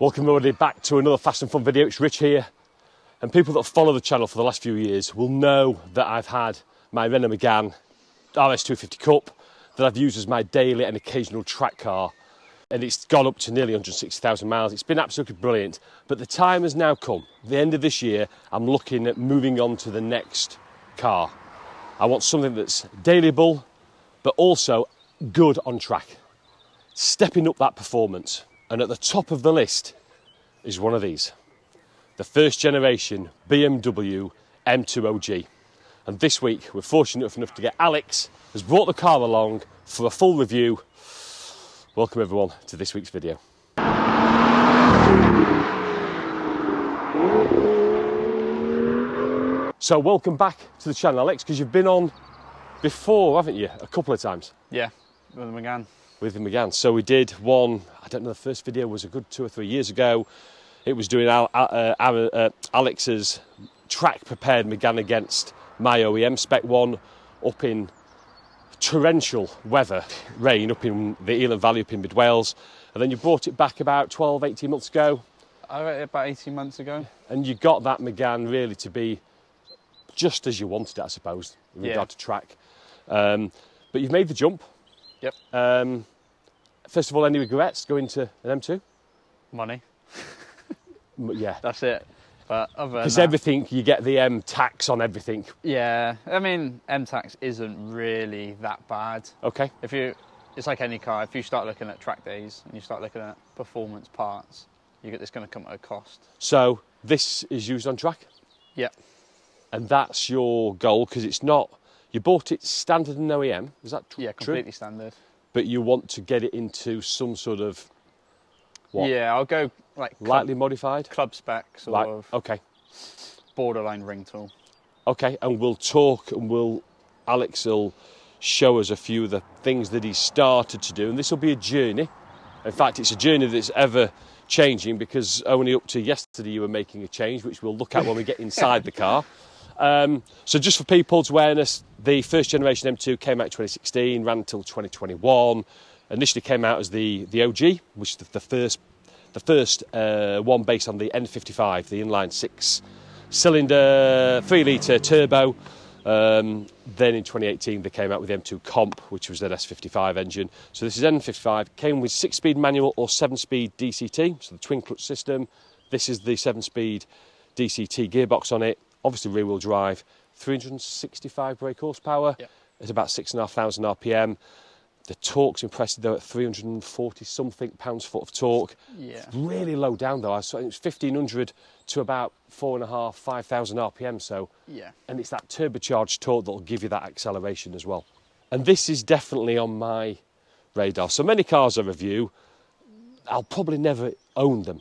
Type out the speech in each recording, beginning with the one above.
Welcome everybody back to another Fast and Fun video. It's Rich here, and people that follow the channel for the last few years will know that I've had my Renault Megane RS250 Cup that I've used as my daily and occasional track car, and it's gone up to nearly 160,000 miles. It's been absolutely brilliant, but the time has now come. At the end of this year, I'm looking at moving on to the next car. I want something that's dailyable, but also good on track, stepping up that performance. And at the top of the list is one of these, the first generation BMW M2 OG. And this week, we're fortunate enough to get Alex, who's brought the car along for a full review. Welcome everyone to this week's video. So welcome back to the channel, Alex, because you've been on before, haven't you? A couple of times. Yeah, with the Megane. With the Megane. So we did one, I don't know, the first video was a good 2 or 3 years ago. It was doing Alex's track prepared Megane against my OEM spec one up in torrential weather, rain up in the Elan Valley up in mid Wales. And then you brought it back about 12, 18 months ago. About 18 months ago. And you got that Megane really to be just as you wanted it, I suppose, in regard to track. But you've made the jump. Yep. First of all, any regrets going to an M2? Money. Yeah. That's it. But other than because that, everything, you get the M tax on everything. Yeah. I mean, M tax isn't really that bad. Okay. It's like any car. If you start looking at track days and you start looking at performance parts, it's going to come at a cost. So this is used on track? Yeah. And that's your goal, because it's not, you bought it standard and OEM, is that true? Yeah, completely standard. But you want to get it into some sort of, what? Yeah, I'll go like lightly modified? Club spec, sort of. Okay. Borderline ring tool. Okay, and we'll talk, and Alex will show us a few of the things that he's started to do, and this will be a journey. In fact, it's a journey that's ever changing, because only up to yesterday you were making a change, which we'll look at when we get inside the car. So just for people's awareness, the first generation M2 came out in 2016, ran until 2021. Initially came out as the OG, which is the first one based on the N55, the inline 6-cylinder 3-litre turbo. Then in 2018 they came out with the M2 Comp, which was their S55 engine. So this is N55, came with 6-speed manual or 7-speed DCT, so the twin clutch system. This is the 7-speed DCT gearbox on it. Obviously rear-wheel drive, 365 brake horsepower. Yep. It's about 6,500 RPM. The torque's impressive though, at 340-something pounds-foot of torque. Yeah. It's really low down though. I saw it was 1,500 to about 4,500, 5,000 RPM. So, yeah. And it's that turbocharged torque that'll give you that acceleration as well. And this is definitely on my radar. So many cars I review, I'll probably never own them.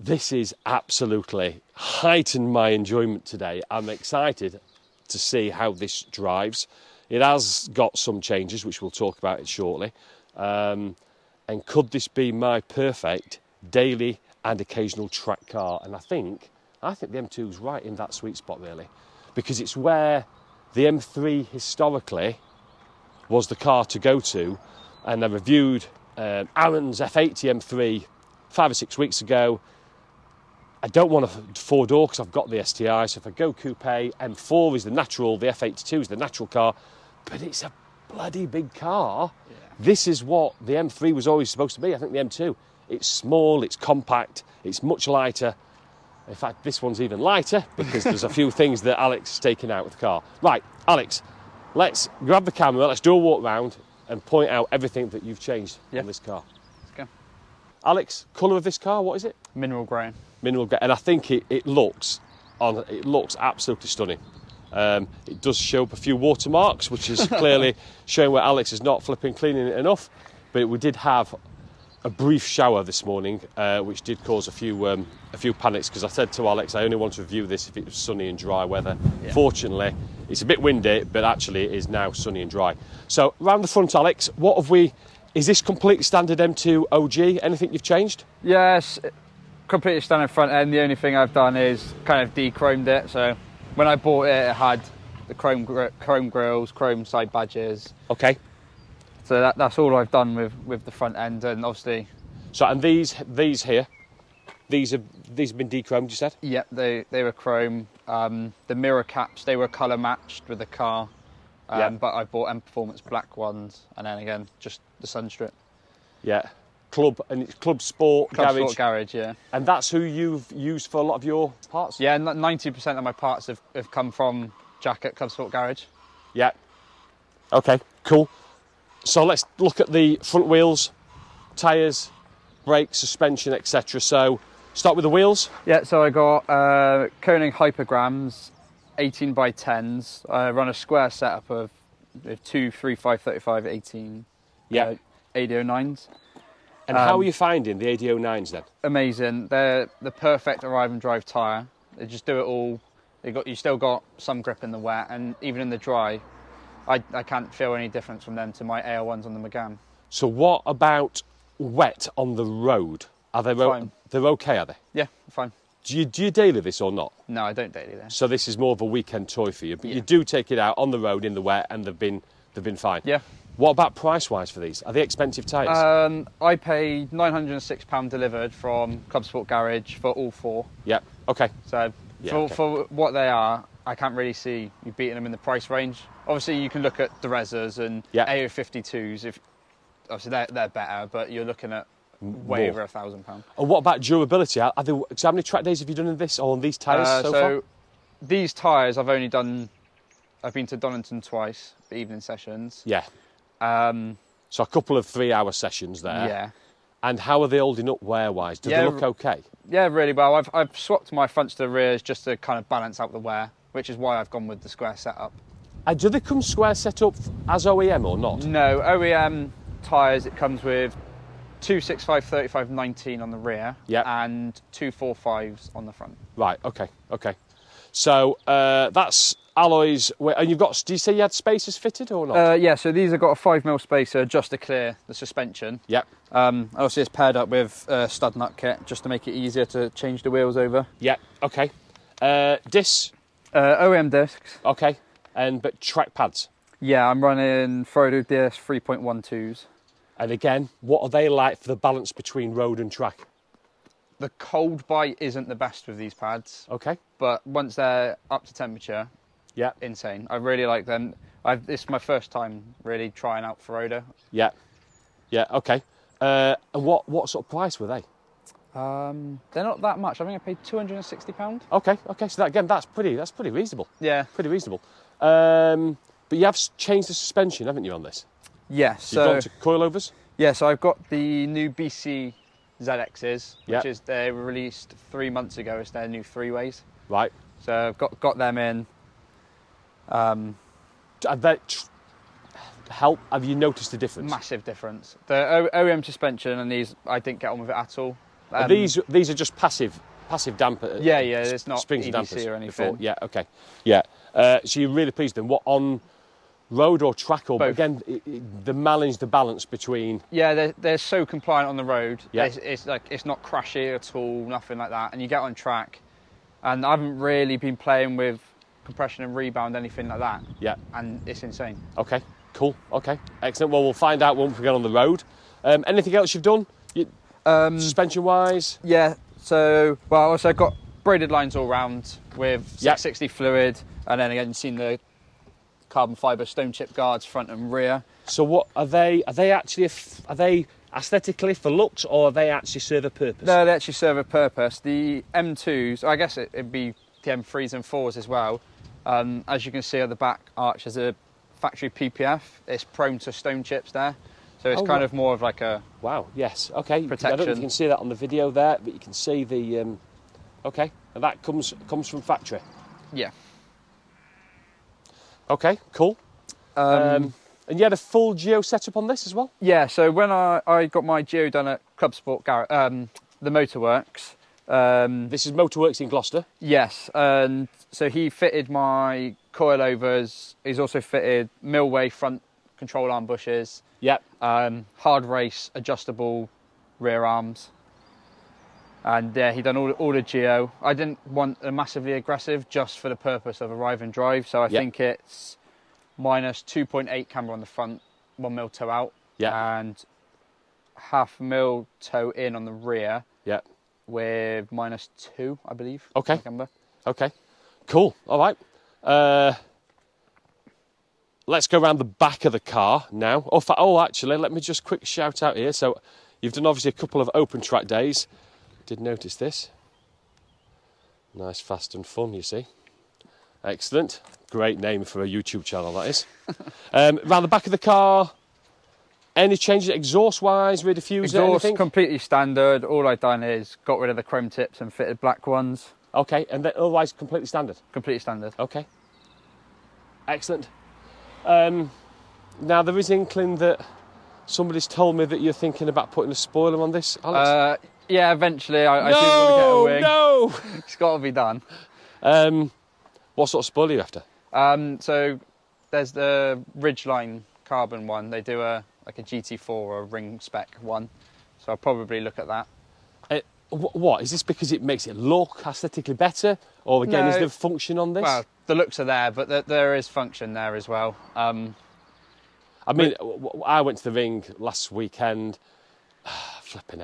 This is absolutely heightened my enjoyment today. I'm excited to see how this drives. It has got some changes, which we'll talk about it shortly. And could this be my perfect daily and occasional track car? And I think the M2 is right in that sweet spot, really, because it's where the M3 historically was the car to go to. And I reviewed Aaron's F80 M3 5 or 6 weeks ago. I don't want a 4-door because I've got the STI, so if I go coupe, M4 is the natural, the F82 is the natural car, but it's a bloody big car. Yeah. This is what the M3 was always supposed to be. I think the M2, it's small, it's compact, it's much lighter. In fact, this one's even lighter because there's a few things that Alex has taken out with the car. Right, Alex, let's grab the camera, let's do a walk round and point out everything that you've changed on this car. Let's go. Alex, colour of this car, what is it? Mineral grey. Mineral grey, and I think it looks absolutely stunning. It does show up a few watermarks, which is clearly showing where Alex is not flipping cleaning it enough. But we did have a brief shower this morning, which did cause a few panics, because I said to Alex I only want to review this if it was sunny and dry weather. Yeah. Fortunately, it's a bit windy, but actually it is now sunny and dry. So around the front, Alex, what have we? Is this completely standard M2 OG? Anything you've changed? Yes. Completely standard front end. The only thing I've done is kind of de-chromed it. So when I bought it, it had the chrome grills, chrome side badges. Okay. So that's all I've done with the front end, and obviously. So and these here, These have been de-chromed, you said? Yep, they were chrome. The mirror caps, they were colour matched with the car. But I bought M Performance black ones, and then again, just the Sunstrip. Yeah. Club, and it's Club Sport Club Garage. Sport Garage, yeah. And that's who you've used for a lot of your parts? Yeah, 90% of my parts have come from Jack at Club Sport Garage. Yeah. Okay, cool. So let's look at the front wheels, tyres, brakes, suspension, etc. So start with the wheels. Yeah, so I got Koenig Hypergrams, 18 by 10s. I run a square setup of 2, 3, 5, 35, 18 AD09s. And how are you finding the AD09s then? Amazing. They're the perfect arrive and drive tyre. They just do it all. You still got some grip in the wet, and even in the dry, I can't feel any difference from them to my AL1s on the Megane. So what about wet on the road? Are they Fine. They're okay, are they? Yeah, fine. Do you daily this or not? No, I don't daily this. So this is more of a weekend toy for you, but you do take it out on the road in the wet, and they've been fine. Yeah. What about price-wise for these? Are they expensive tyres? I paid £906 delivered from Club Sport Garage for all 4. Yeah. Okay. So for what they are, I can't really see you beating them in the price range. Obviously, you can look at the Rezzas and AO52s. Obviously they're better, but you're looking at way over £1,000. And what about durability? So how many track days have you done in this or on these tyres so far? These tyres I've been to Donington twice for evening sessions. Yeah. So a couple of 3-hour sessions there. Yeah. And how are they holding up wear-wise? Do they look okay? Yeah, really well. I've swapped my fronts to the rears just to kind of balance out the wear, which is why I've gone with the square setup. And do they come square set up as OEM or not? No, OEM tyres, it comes with 265 35 19 on the rear and 245s on the front. Right, okay. So that's alloys, and you've got, do you say you had spacers fitted or not? Yeah, so these have got a 5mm spacer just to clear the suspension. Yep. Obviously it's paired up with stud nut kit just to make it easier to change the wheels over. Yeah, okay. Discs? OEM discs. Okay, but track pads? Yeah, I'm running Frodo DS 3.12s. And again, what are they like for the balance between road and track? The cold bite isn't the best with these pads. Okay. But once they're up to temperature, insane. I really like them. This is my first time really trying out Frodo. Yeah, okay. And what sort of price were they? They're not that much. I think I paid £260. Okay. So that's pretty reasonable. Yeah, pretty reasonable. But you have changed the suspension, haven't you, on this? Yes. So you've gone to coilovers? Yeah. So I've got the new BC ZXs, which is they were released 3 months ago. It's their new 3-ways. Right. So I've got them in. Have you noticed a difference? Massive difference. The OEM suspension and these, I didn't get on with it at all. These are just passive damper. Yeah, it's not springs EDC and dampers or anything. Before. Yeah, okay. Yeah. So you're really pleased then. What on road or track or both? Again, the manage the balance between. Yeah, they're so compliant on the road. Yeah. It's not crashy at all, nothing like that. And you get on track, and I haven't really been playing with compression and rebound, anything like that. Yeah. And it's insane. Okay. Cool. Okay. Excellent. Well, we'll find out once we get on the road. Anything else you've done? Suspension wise? Yeah. So, also I've got braided lines all round with 660 fluid, and then again you've seen the carbon fibre stone chip guards front and rear. So what are they? Are they aesthetically for looks, or they actually serve a purpose? No, they actually serve a purpose. The M2s, I guess it'd be the M3s and 4s as well. As you can see at the back arch, there's a factory PPF. It's prone to stone chips there, so it's kind of more of like a yes, okay. protection. I don't know if you can see that on the video there, but you can see the okay, and that comes from factory. Yeah. Okay, cool. And you had a full geo setup on this as well? Yeah, so when I got my geo done at Club Sport Garage, the Motorworks. This is Motorworks in Gloucester? Yes, and so he fitted my coilovers. He's also fitted Millway front control arm bushes. Yep. Hard race adjustable rear arms. And yeah, he done all the geo. I didn't want a massively aggressive just for the purpose of arrive and drive. So I think it's minus 2.8 camber on the front, 1mm toe out, and 0.5mm toe in on the rear. Yeah. with -2, I believe. Okay. Okay. Cool. All right. Let's go around the back of the car now. Oh, actually, let me just quick shout out here. So, you've done obviously a couple of open track days. Did notice this. Nice, fast and fun, you see. Excellent. Great name for a YouTube channel, that is. Around the back of the car, any changes exhaust-wise, rear diffuser, Exhaust, anything? completely standard. All I've done is got rid of the chrome tips and fitted black ones. Okay, and then otherwise completely standard? Completely standard. Okay. Excellent. Now, there is inkling that somebody's told me that you're thinking about putting a spoiler on this, Alex? Yeah, eventually. I do want to get a wing. No! It's got to be done. What sort of spoiler are you after? So there's the Ridgeline carbon one. They do a GT4 or a ring spec one. So I'll probably look at that. What? Is this because it makes it look aesthetically better? Or again, No, is there function on this? Well, the looks are there, but there is function there as well. I mean, I went to the ring last weekend. Flipping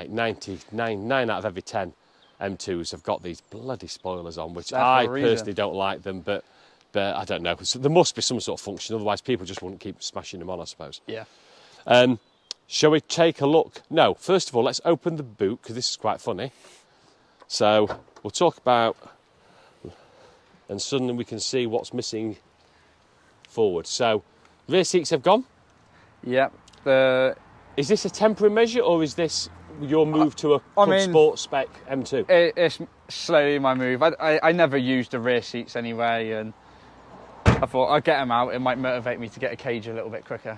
9 out of every 10 M2s have got these bloody spoilers on, which I personally don't like them, but I don't know. So there must be some sort of function, otherwise people just wouldn't keep smashing them on, I suppose. Yeah. Shall we take a look? No, first of all, let's open the boot, because this is quite funny. So we'll talk about, and suddenly we can see what's missing forward. So rear seats have gone. Yep. Is this a temporary measure, or is this your move to a Club Sport spec M2? It's slowly my move. I never used the rear seats anyway, and I thought I'd get them out. It might motivate me to get a cage a little bit quicker.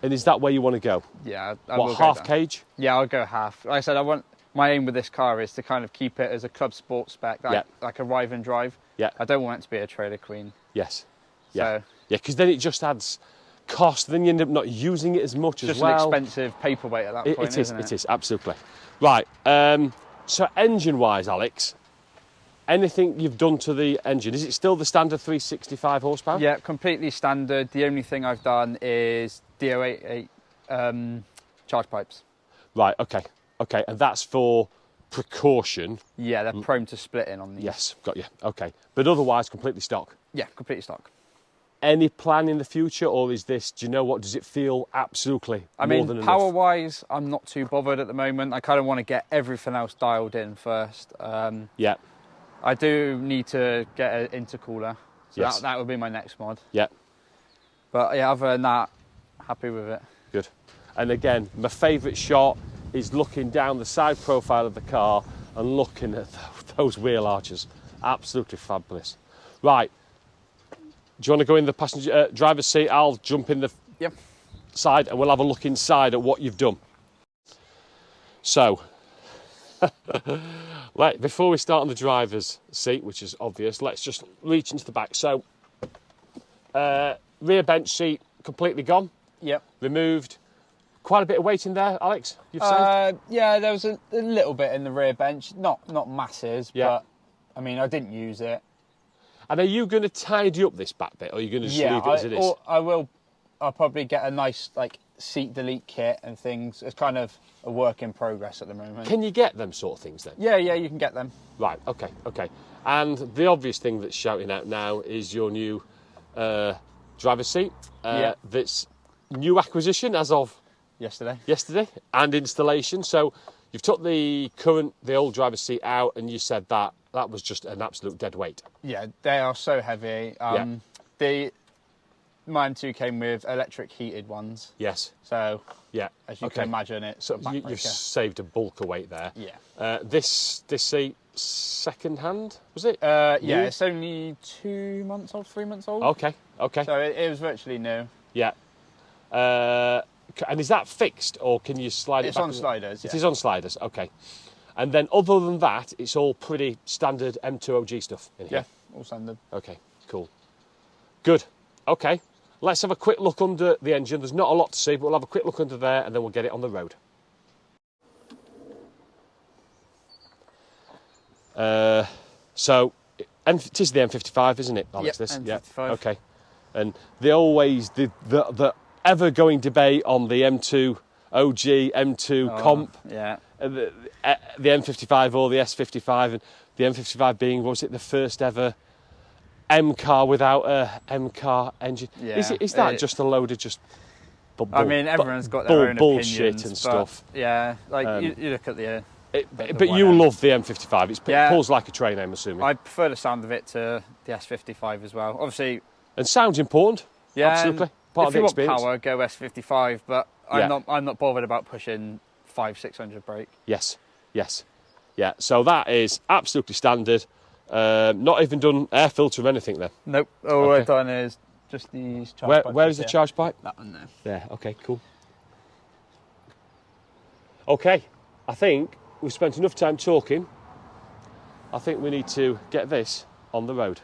And is that where you want to go? Yeah. What, half cage? Yeah, I'll go half. Like I said, my aim with this car is to kind of keep it as a Club Sport spec, like a ride and drive. Yeah. I don't want it to be a trailer queen. Yes. So, yeah, because then it just adds cost, then you end up not using it as much as well. Just an expensive paperweight at that point, isn't it? It is, absolutely. Right, so engine-wise, Alex, anything you've done to the engine? Is it still the standard 365 horsepower? Yeah, completely standard. The only thing I've done is D088 charge pipes. Right, okay, and that's for precaution. Yeah, they're prone to splitting on these. Yes, got you, okay. But otherwise, completely stock? Yeah, completely stock. Any plan in the future, or is this, do you know what, does it feel absolutely more than enough? Power-wise, I'm not too bothered at the moment. I kind of want to get everything else dialed in first. Yeah. I do need to get an intercooler, so yes. that would be my next mod. Yeah. But yeah, other than that, happy with it. Good. And again, my favourite shot is looking down the side profile of the car and looking at those wheel arches. Absolutely fabulous. Right. Do you want to go in the passenger driver's seat? I'll jump in the side and we'll have a look inside at what you've done. So, before we start on the driver's seat, which is obvious, let's just reach into the back. So, rear bench seat completely gone. Yep. Removed. Quite a bit of weight in there, Alex, you've said? Yeah, there was a little bit in the rear bench. Not masses, but I mean, I didn't use it. And are you going to tidy up this back bit, or are you going to just leave it as it is? I will. I'll probably get a nice seat delete kit and things. It's kind of a work in progress at the moment. Can you get them sort of things then? Yeah, you can get them. Right, okay. And the obvious thing that's shouting out now is your new driver's seat. That's new acquisition as of yesterday, and installation. So you've took the old driver's seat out, and you said that was just an absolute dead weight. Yeah, they are so heavy. My M2 came with electric heated ones. Yes. So as you can imagine, it's so you've saved a bulk of weight there. Yeah. This seat second hand, was it? Yeah, it's only 2 months old, 3 months old. Okay. So it was virtually new. Yeah. And is that fixed, or can you slide it back? It's on sliders. It is on sliders, okay. And then other than that, it's all pretty standard M2 OG stuff in here? Yeah, all standard. Okay, cool. Good. Okay, let's have a quick look under the engine. There's not a lot to see, but we'll have a quick look under there and then we'll get it on the road. So, it is the M55, isn't it, Alex? Yep, M55. Yeah, okay. And the ever-going debate on the M2 OG, M2 comp. Yeah. the M55 or the S55, and the M55 being, was it the first ever M car without a M car engine? Yeah, Is that just a load of just? I mean, everyone's got their own bullshit opinions, and stuff. Yeah, like you look at the but you love the M55. It pulls like a train, I'm assuming. I prefer the sound of it to the S55 as well. Obviously, and sound's important. Yeah, absolutely. Part of the experience. If you want power, go S55. But I'm not bothered about pushing 500-600 brake. Yes. Yeah. So that is absolutely standard. Not even done air filter or anything then. Nope. All I've done is just these charge pipes. Where is the charge pipe? That one there. There. Okay. Cool. Okay. I think we've spent enough time talking. I think we need to get this on the road.